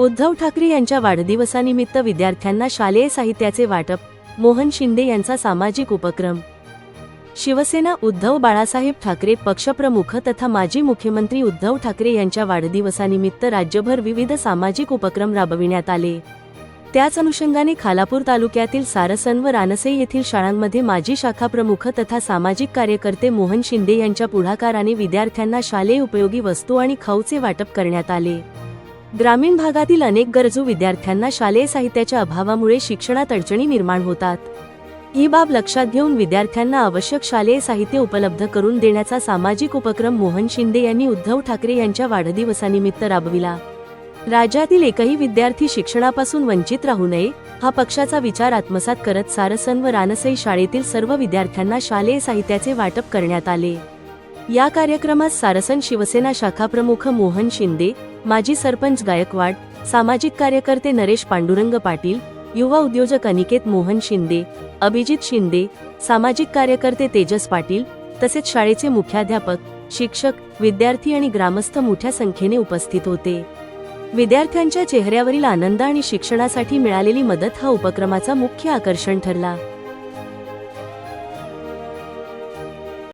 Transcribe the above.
उद्धव ठाकरे यांच्या वाढदिवसानिमित्त विद्यार्थ्यांना शालेय साहित्याचे वाटप, मोहन शिंदे यांचा सामाजिक उपक्रम। शिवसेना उद्धव बाळासाहेब ठाकरे पक्षप्रमुख तथा माजी मुख्यमंत्री उद्धव ठाकरे यांच्या वाढदिवसानिमित्त राज्यभर विविध सामाजिक उपक्रम राबविण्यात आले। त्याच अनुषंगाने खालापूर तालुक्यातील सारसन व रानसई येथील शाळांमध्ये माजी शाखाप्रमुख तथा सामाजिक कार्यकर्ते मोहन शिंदे यांच्या पुढाकाराने विद्यार्थ्यांना शालेय उपयोगी वस्तू आणि खाऊचे वाटप करण्यात आले। ग्रामीण भागातील अनेक गरजू विद्यार्थ्यांना शालेय साहित्याच्या अभावामुळे शिक्षणात अडचणी निर्माण होतात। ही बाब लक्षात घेऊन विद्यार्थ्यांना आवश्यक शालेय साहित्य उपलब्ध करून देण्याचा सामाजिक उपक्रम मोहन शिंदे यांनी उद्धव ठाकरे यांच्या वाढदिवसानिमित्त राबविला। राज्यातील एकही विद्यार्थी शिक्षणापासून वंचित राहू नये हा पक्षाचा विचार आत्मसात करत सारसन व रानसई शाळेतील सर्व विद्यार्थ्यांना शालेय साहित्याचे वाटप करण्यात आले। या कार्यक्रमात सारसन शिवसेना शाखाप्रमुख मोहन शिंदे, माजी सरपंच गायकवाड, सामाजिक कार्यकर्ते नरेश पांडुरंग पाटील, युवा उद्योजक अनिकेत मोहन शिंदे, अभिजित शिंदे, सामाजिक कार्यकर्ते तेजस पाटील तसेच शाळेचे मुख्याध्यापक, शिक्षक, विद्यार्थी आणि ग्रामस्थ मोठ्या संख्येने उपस्थित होते। विद्यार्थ्यांच्या चेहऱ्यावरील आनंद आणि शिक्षणासाठी मिळालेली मदत हा उपक्रमाचा मुख्य आकर्षण ठरला।